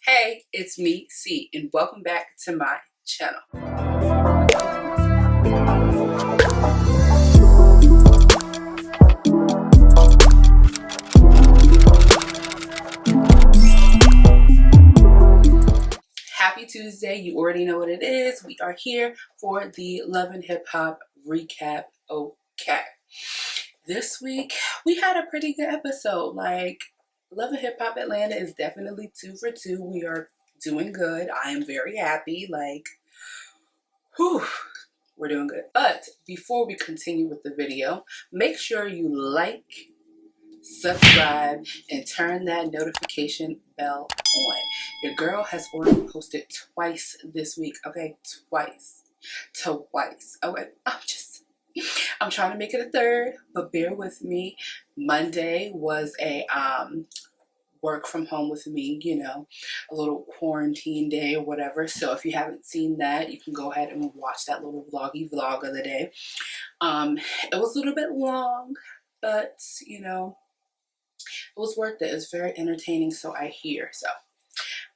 Hey, it's me, C, and welcome back to my channel. Happy Tuesday. You already know what it is. We are here for the Love and Hip Hop recap. Okay. This week, we had a pretty good episode. Love and Hip Hop Atlanta is definitely 2 for 2. We are doing good. I am very happy. Whew. We're doing good. But before we continue with the video, make sure you like, subscribe, and turn that notification bell on. Your girl has already posted twice this week. Okay, twice. Okay, I'm trying to make it a third, but bear with me. Monday was a work from home with me, a little quarantine day or whatever. So if you haven't seen that, you can go ahead and watch that little vloggy vlog of the day. It was a little bit long, but it was worth it. It was very entertaining, so I hear. So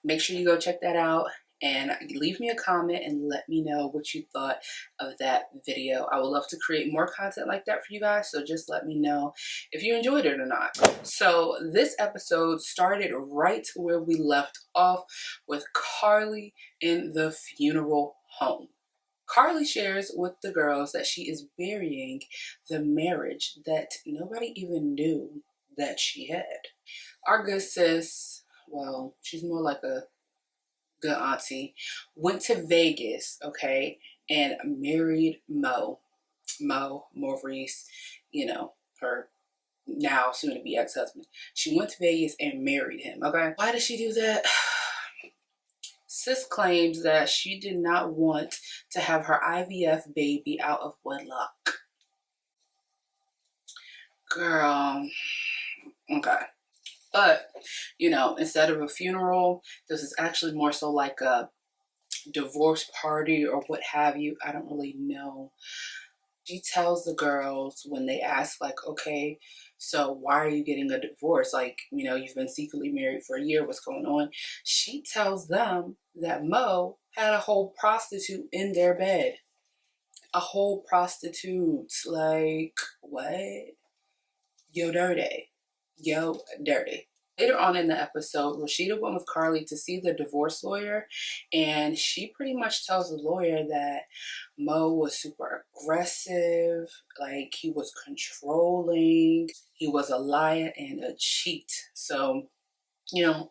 make sure you go check that out and leave me a comment and let me know what you thought of that video. I would love to create more content like that for you guys, so just let me know if you enjoyed it or not. So this episode started right where we left off with Carly in the funeral home. Carly shares with the girls that she is burying the marriage that nobody even knew that she had. Our good sis, well, she's more like a good auntie, went to Vegas, okay, and married Maurice, her now soon to be ex-husband. She went to Vegas and married him, okay? Why did she do that? Sis claims that she did not want to have her IVF baby out of wedlock. Girl, okay. But, instead of a funeral, this is actually more so like a divorce party or what have you. I don't really know. She tells the girls when they ask, okay, so why are you getting a divorce? You've been secretly married for a year. What's going on? She tells them that Mo had a whole prostitute in their bed. A whole prostitute. What? Yo dirty. Later on in the episode, Rashida went with Carly to see the divorce lawyer, and she pretty much tells the lawyer that Mo was super aggressive, he was controlling, he was a liar and a cheat. So,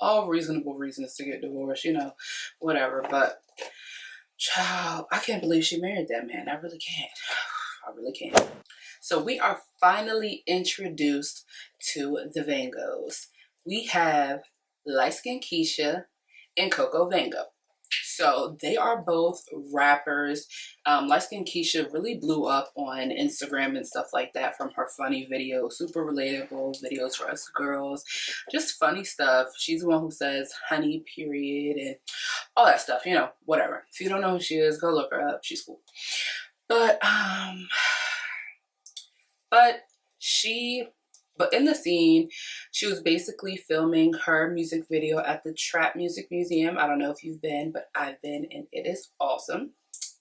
all reasonable reasons to get divorced, whatever. But, child, I can't believe she married that man. I really can't. I really can't. So we are finally introduced to the Vangos. We have Light Skin Keisha and Coco Vango. So they are both rappers. Light Skin Keisha really blew up on Instagram and stuff like that from her funny videos, super relatable videos for us girls, just funny stuff. She's the one who says honey period and all that stuff, whatever. If you don't know who she is, go look her up. She's cool. But in the scene, she was basically filming her music video at the Trap Music Museum. I don't know if you've been, but I've been, and it is awesome.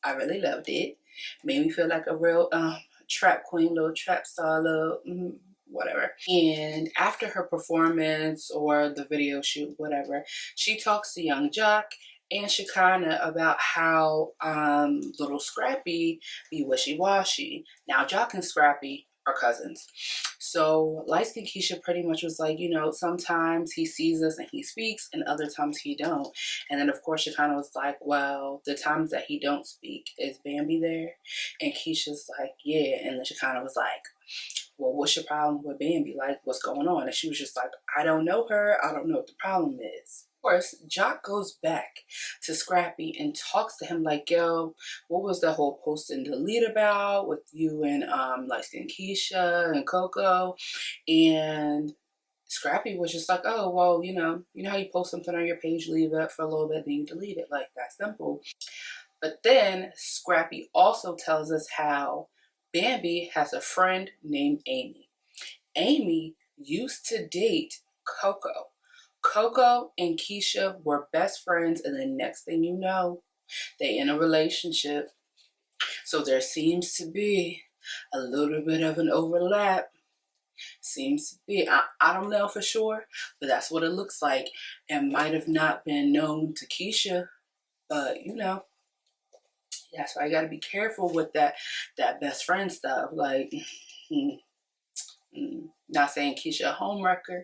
I really loved it. Made me feel like a real trap queen, little trap star, whatever. And after her performance or the video shoot, whatever, she talks to Young Jock and Shekinah about how little Scrappy be wishy-washy. Now Jock and Scrappy are cousins. So Light Skin Keisha pretty much was like, sometimes he sees us and he speaks and other times he don't. And then of course Shekinah was like, well, the times that he don't speak, is Bambi there? And Keisha's like, yeah. And then Shekinah was like, well, what's your problem with Bambi? What's going on? And she was just like, I don't know her. I don't know what the problem is. Of course, Jock goes back to Scrappy and talks to him like, yo, what was the whole post and delete about with you and Light Skin Keisha and Coco? And Scrappy was just like, oh, well, you know how you post something on your page, leave it for a little bit, then you delete it. That's simple. But then Scrappy also tells us how Bambi has a friend named Amy. Amy used to date Coco. Coco and Keisha were best friends, and the next thing you know, they in a relationship. So there seems to be a little bit of an overlap. Seems to be. I don't know for sure, but that's what it looks like. It might have not been known to Keisha, but you know, yeah, so I gotta be careful with that best friend stuff. Like, not saying Keisha a homewrecker.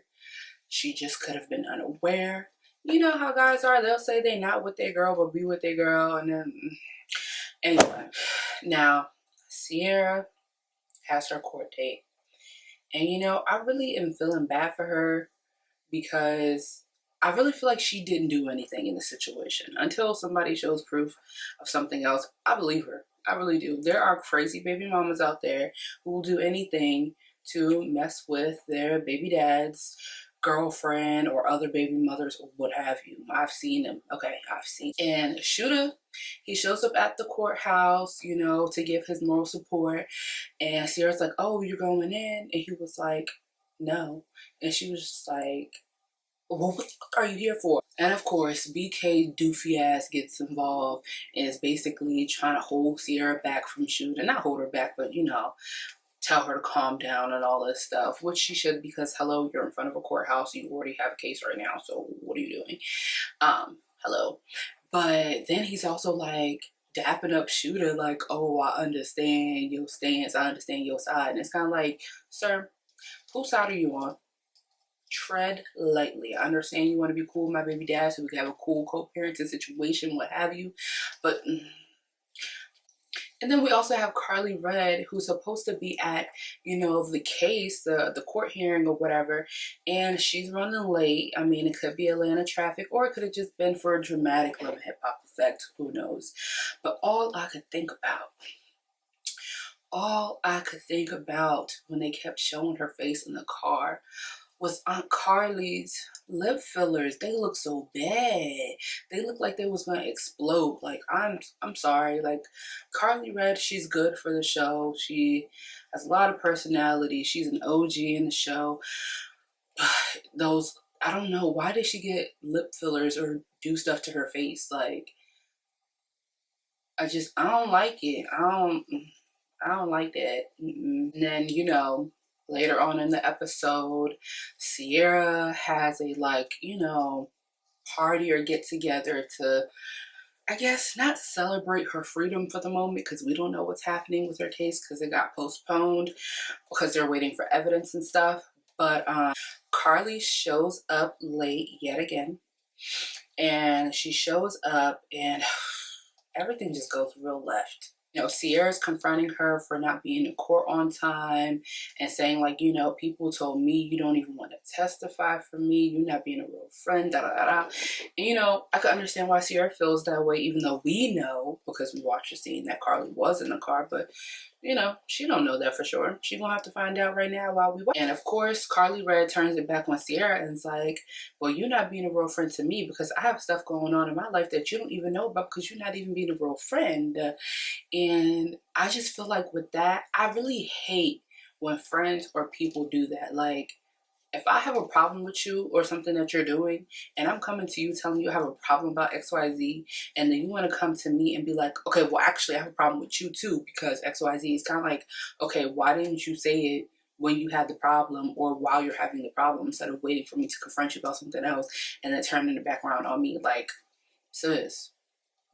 She just could have been unaware. You know how guys are. They'll say they not with their girl, but be with their girl. And then, anyway. Now, Ciara has her court date. And, you know, I really am feeling bad for her because I really feel like she didn't do anything in the situation. Until somebody shows proof of something else, I believe her. I really do. There are crazy baby mamas out there who will do anything to mess with their baby dad's girlfriend or other baby mothers or what have you. I've seen them. Okay, I've seen. And Shooter, he shows up at the courthouse, you know, to give his moral support. And Ciara's like, "Oh, you're going in?" And he was like, "No." And she was just like, "Well, what the fuck are you here for?" And of course, BK doofy ass gets involved and is basically trying to hold Ciara back from Shooter. Not hold her back, but you know, tell her to calm down and all this stuff, which she should, because hello, you're in front of a courthouse, you already have a case right now, so what are you doing? Hello. But then he's also like dapping up Shooter, like, "Oh, I understand your stance, I understand your side." And it's kind of like, sir, whose side are you on? Tread lightly. I understand you want to be cool with my baby dad so we can have a cool co-parenting situation, what have you, but and then we also have Carly Red, who's supposed to be at, you know, the case, the court hearing or whatever, and she's running late. I mean, it could be Atlanta traffic, or it could have just been for a dramatic Love and Hip Hop effect. Who knows? But all I could think about when they kept showing her face in the car was Aunt Carly's lip fillers. They look so bad. They look like they was gonna explode. Like, I'm sorry. Like, Carly Red, she's good for the show. She has a lot of personality. She's an OG in the show. Those, I don't know, why did she get lip fillers or do stuff to her face? Like, I don't like it. I don't like that. And then, you know, later on in the episode, Ciara has a, like, you know, party or get together to, I guess, not celebrate her freedom for the moment, because we don't know what's happening with her case because it got postponed because they're waiting for evidence and stuff. But Carly shows up late yet again, and she shows up and everything just goes real left. You know, Ciara's confronting her for not being in court on time and saying, like, you know, people told me you don't even want to testify for me. You're not being a real friend, da da da da. And, you know, I could understand why Ciara feels that way, even though we know, because we watched the scene, that Carly was in the car. But, you know, she don't know that for sure. She gonna have to find out right now while we watch. And of course, Carly Red turns it back on Ciara and is like, "Well, you're not being a real friend to me because I have stuff going on in my life that you don't even know about because you're not even being a real friend." And I just feel like with that, I really hate when friends or people do that. Like, if I have a problem with you or something that you're doing, and I'm coming to you telling you I have a problem about XYZ, and then you want to come to me and be like, "Okay, well, actually, I have a problem with you too because XYZ," is kind of like, okay, why didn't you say it when you had the problem or while you're having the problem instead of waiting for me to confront you about something else and then turning the background on me? Like, sis.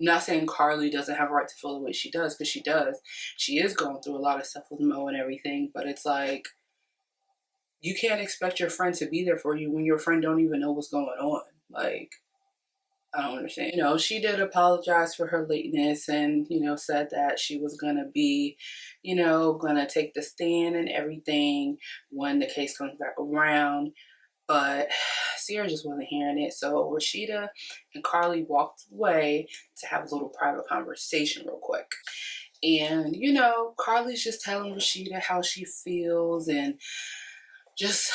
I'm not saying Carly doesn't have a right to feel the way she does, because she does. She is going through a lot of stuff with Mo and everything, but it's like, you can't expect your friend to be there for you when your friend don't even know what's going on. Like, I don't understand. You know, she did apologize for her lateness and, you know, said that she was going to be, you know, going to take the stand and everything when the case comes back around. But Ciara just wasn't hearing it. So Rashida and Carly walked away to have a little private conversation real quick. And, you know, Carly's just telling Rashida how she feels and just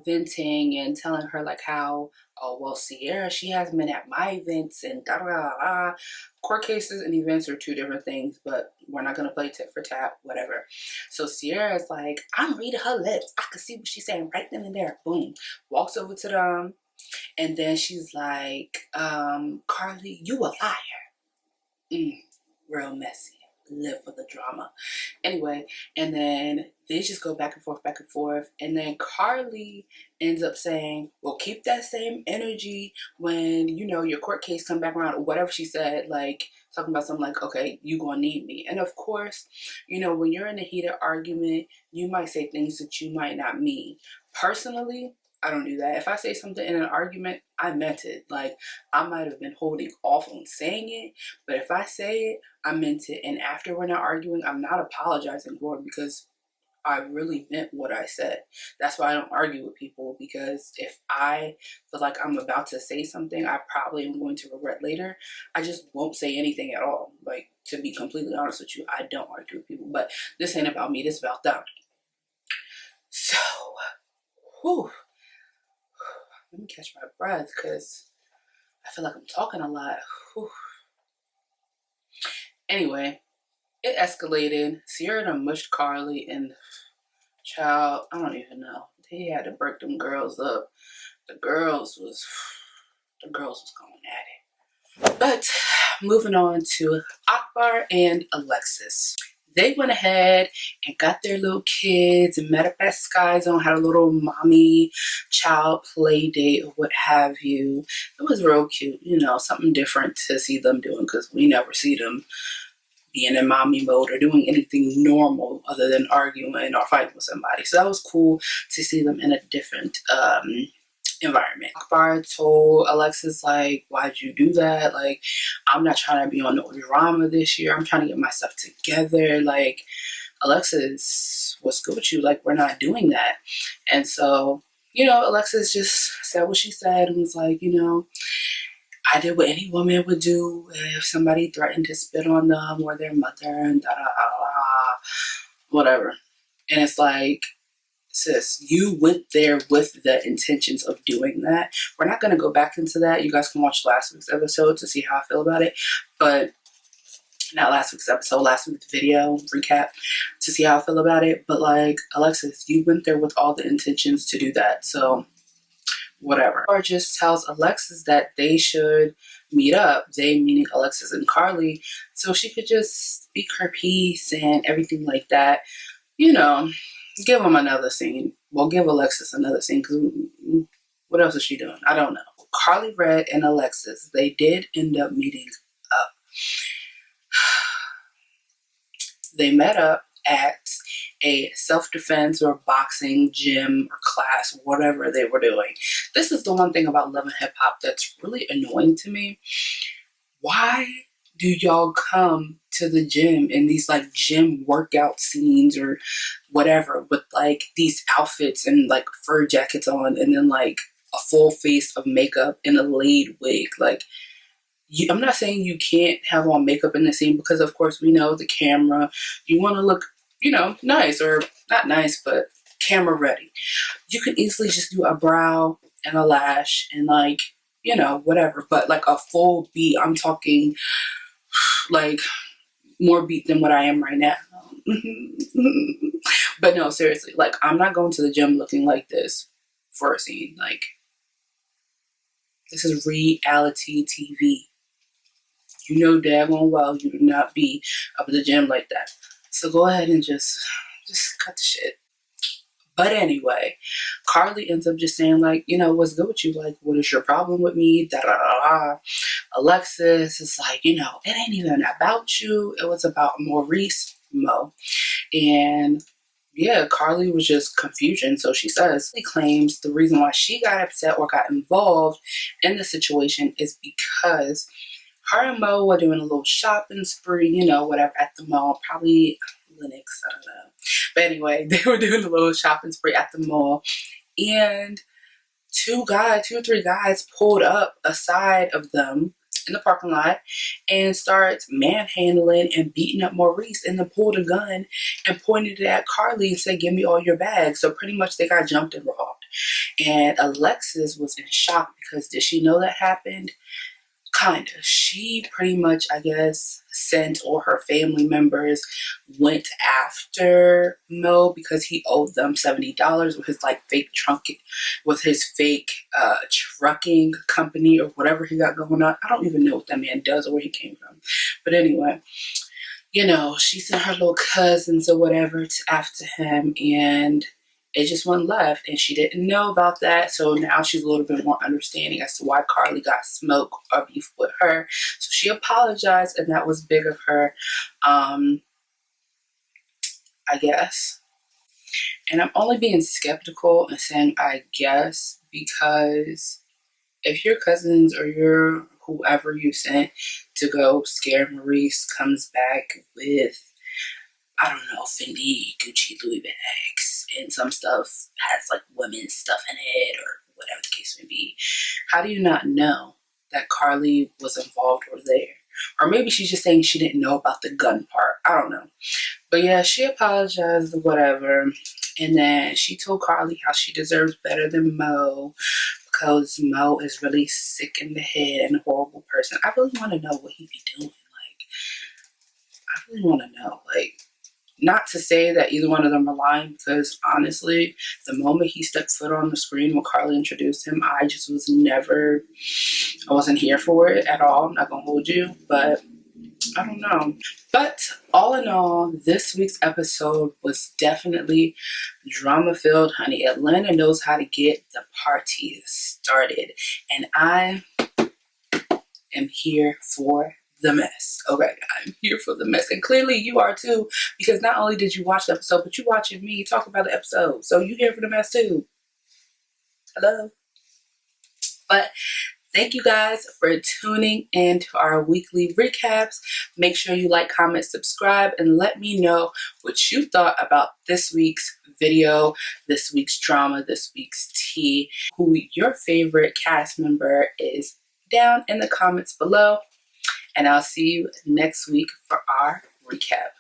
venting and telling her like how, "Oh, well, Ciara, she hasn't been at my events and da da da da." Court cases and events are two different things, but we're not gonna play tit for tat, whatever. So Ciara is like, "I'm reading her lips. I could see what she's saying right then and there." Boom. Walks over to them And then she's like, Carly, you a liar. Real messy. Live for the drama. Anyway, and then they just go back and forth, back and forth. And then Carly ends up saying, well, keep that same energy when, you know, your court case come back around, or whatever she said, like talking about something like, okay, you gonna need me. And of course, you know, when you're in a heated argument, you might say things that you might not mean. Personally, I don't do that. If I say something in an argument, I meant it. Like, I might have been holding off on saying it, but if I say it, I meant it. And after we're not arguing, I'm not apologizing for it because I really meant what I said. That's why I don't argue with people, because if I feel like I'm about to say something I probably am going to regret later, I just won't say anything at all. Like, to be completely honest with you, I don't argue with people. But this ain't about me, this is about them. So, whew. Let me catch my breath because I feel like I'm talking a lot. Whew. Anyway, it escalated. Sierra done mushed Carly, and child, I don't even know. They had to break them girls up. The girls was going at it. But moving on to Akbar and Alexis. They went ahead and got their little kids and met up at Sky Zone, had a little mommy child play date or what have you. It was real cute, you know, something different to see them doing because we never see them being in mommy mode or doing anything normal other than arguing or fighting with somebody. So that was cool to see them in a different environment. Akbar told Alexis, like, why'd you do that? Like, I'm not trying to be on no drama this year. I'm trying to get my stuff together. Like, Alexis, what's good with you? Like, we're not doing that. And so, you know, Alexis just said what she said and was like, you know, I did what any woman would do if somebody threatened to spit on them or their mother and da da da da, whatever. And it's like, sis, you went there with the intentions of doing that. We're not going to go back into that. You guys can watch last week's episode to see how I feel about it. But not last week's episode, last week's video recap to see how I feel about it. But like, Alexis, you went there with all the intentions to do that. So whatever. Or just tells Alexis that they should meet up. They meaning Alexis and Carly. So she could just speak her piece and everything like that. You know, give them another scene. Well, give Alexis another scene because what else is she doing? I don't know. Carly Red and Alexis, they did end up meeting up. They met up at a self-defense or boxing gym or class, whatever they were doing. This is the one thing about Love and Hip Hop that's really annoying to me. Why do y'all come to the gym in these like gym workout scenes or whatever with like these outfits and like fur jackets on and then like a full face of makeup and a laid wig? Like, I'm not saying you can't have on makeup in the scene because of course we know the camera, you want to look, you know, nice, or not nice, but camera ready. You can easily just do a brow and a lash and like, you know, whatever, but like a full beat, I'm talking like more beat than what I am right now. But no, seriously, like I'm not going to the gym looking like this for a scene. Like, this is reality TV. You know daggone well you do not be up at the gym like that. So go ahead and just cut the shit. But anyway, Carly ends up just saying like, you know, what's good with you? Like, what is your problem with me? Da da da da. Alexis is like, you know, it ain't even about you. It was about Maurice Mo. And yeah, Carly was just confusion. So she says, she claims the reason why she got upset or got involved in the situation is because her and Mo were doing a little shopping spree, you know, whatever, at the mall. Probably Linux, I don't know. But anyway, they were doing a little shopping spree at the mall. And two or three guys pulled up aside of them in the parking lot and started manhandling and beating up Maurice, and then pulled a gun and pointed it at Carly and said, give me all your bags. So pretty much they got jumped and robbed. And Alexis was in shock because did she know that happened? Kind of. She pretty much, I guess, sent, or her family members went after Mo because he owed them $70 with his like fake trunk, with his fake trucking company or whatever he got going on. I don't even know what that man does or where he came from. But anyway, you know, she sent her little cousins or whatever after him, and it just went left. And she didn't know about that. So now she's a little bit more understanding as to why Carly got smoke or beef with her. So she apologized, and that was big of her, I guess. And I'm only being skeptical and saying I guess because if your cousins or your whoever you sent to go scare Maurice comes back with, I don't know, Fendi, Gucci, Louis bags, and some stuff has like women's stuff in it or whatever the case may be, how do you not know that Carly was involved or there? Or maybe she's just saying she didn't know about the gun part. I don't know. But yeah, she apologized or whatever. And then she told Carly how she deserves better than Mo because Mo is really sick in the head and a horrible person. I really want to know what he be doing. Like, I really want to know. Like, not to say that either one of them are lying, because honestly, the moment he stepped foot on the screen when Carly introduced him, I just was never, I wasn't here for it at all. I'm not going to hold you, but I don't know. But all in all, this week's episode was definitely drama filled, honey. Atlanta knows how to get the party started, and I am here for the mess. Okay, I'm here for the mess, and clearly you are too, because not only did you watch the episode, but you watching me talk about the episode, so you here for the mess too. Hello. But thank you guys for tuning in to our weekly recaps. Make sure you like, comment, subscribe, and let me know what you thought about this week's video, this week's drama, this week's tea, who your favorite cast member is down in the comments below. And I'll see you next week for our recap.